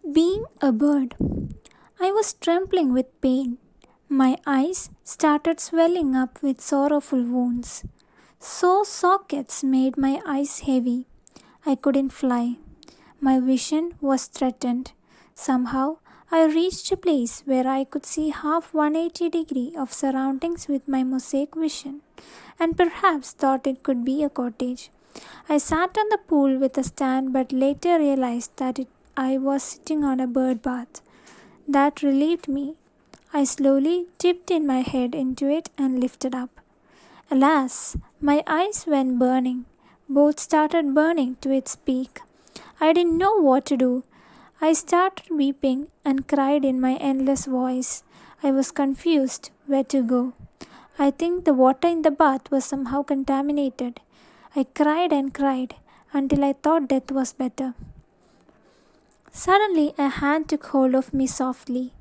Being a bird, I was trembling with pain. My eyes started swelling up with sorrowful wounds. Sore sockets made my eyes heavy. I couldn't fly. My vision was threatened. Somehow, I reached a place where I could see half 180 degree of surroundings with my mosaic vision, and perhaps thought it could be a cottage. I sat on the pool with a stand but later realized that I was sitting on a bird bath. That relieved me. I slowly dipped in my head into it and lifted up. Alas, my eyes went burning. Both started burning to its peak. I didn't know what to do. I started weeping and cried in my endless voice. I was confused where to go. I think the water in the bath was somehow contaminated. I cried and cried until I thought death was better. Suddenly, a hand took hold of me softly.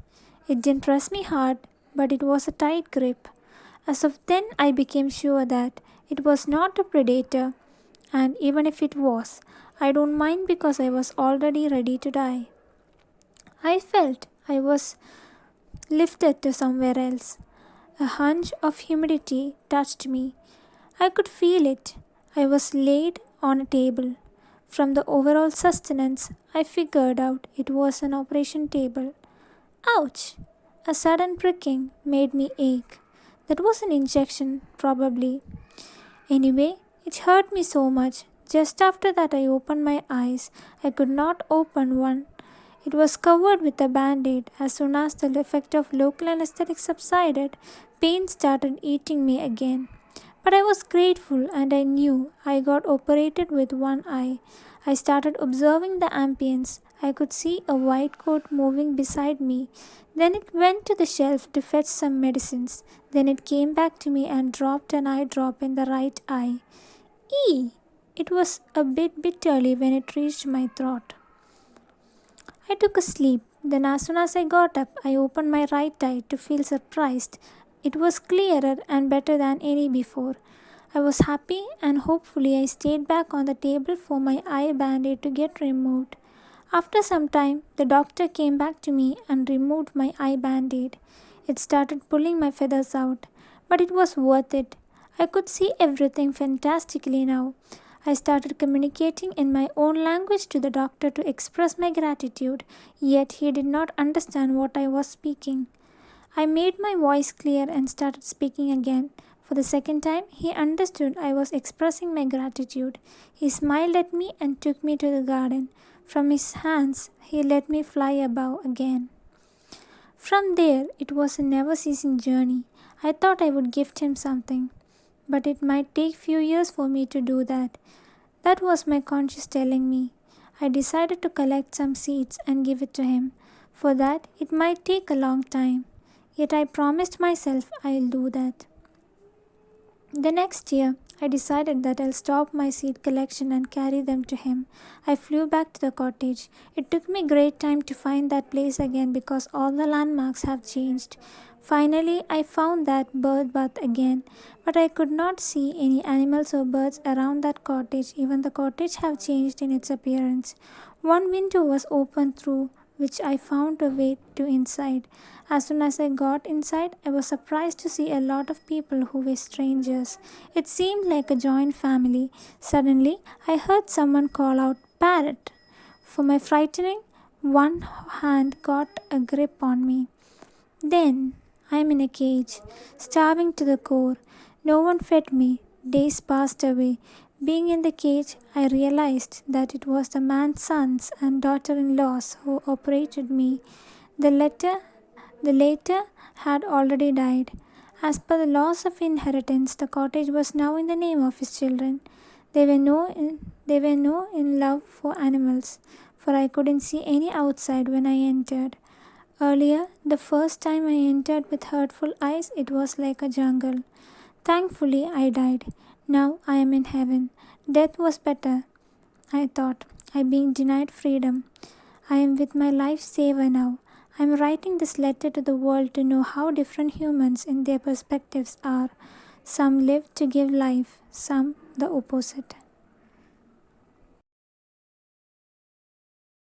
It didn't press me hard, but it was a tight grip. As of then, I became sure that it was not a predator, and even if it was, I don't mind because I was already ready to die. I felt I was lifted to somewhere else. A hunch of humidity touched me. I could feel it. I was laid on a table. From the overall sustenance, I figured out it was an operation table. Ouch! A sudden pricking made me ache. That was an injection, probably. Anyway, it hurt me so much. Just after that, I opened my eyes. I could not open one. It was covered with a band-aid. As soon as the effect of local anesthetic subsided, pain started eating me again. But I was grateful and I knew I got operated with one eye. I started observing the ambience. I could see a white coat moving beside me. Then it went to the shelf to fetch some medicines. Then it came back to me and dropped an eye drop in the right eye. Eee! It was a bit early when it reached my throat. I took a sleep. Then as soon as I got up, I opened my right eye to feel surprised. It was clearer and better than any before. I was happy and hopefully I stayed back on the table for my eye band-aid to get removed. After some time, the doctor came back to me and removed my eye band-aid. It started pulling my feathers out, but it was worth it. I could see everything fantastically now. I started communicating in my own language to the doctor to express my gratitude, yet he did not understand what I was speaking. I made my voice clear and started speaking again. For the second time, he understood I was expressing my gratitude. He smiled at me and took me to the garden. From his hands, he let me fly above again. From there, it was a never-ceasing journey. I thought I would gift him something, but it might take few years for me to do that. That was my conscience telling me. I decided to collect some seeds and give it to him. For that, it might take a long time. Yet I promised myself I'll do that. The next year, I decided that I'll stop my seed collection and carry them to him. I flew back to the cottage. It took me great time to find that place again because all the landmarks have changed. Finally, I found that bird bath again, but I could not see any animals or birds around that cottage. Even the cottage have changed in its appearance. One window was open through which I found a way to inside. As soon as I got inside, I was surprised to see a lot of people who were strangers. It seemed like a joint family. Suddenly, I heard someone call out, "Parrot!" For my frightening, one hand got a grip on me. Then, I'm in a cage, starving to the core. No one fed me. Days passed away. Being in the cage, I realized that it was the man's sons and daughter-in-laws who operated me. The latter had already died. As per the laws of inheritance, the cottage was now in the name of his children. They were no in love for animals, for I couldn't see any outside when I entered. Earlier, the first time I entered with hurtful eyes, it was like a jungle. Thankfully, I died. Now I am in heaven. Death was better, I thought. I being denied freedom. I am with my life saver now. I am writing this letter to the world to know how different humans in their perspectives are. Some live to give life, some the opposite.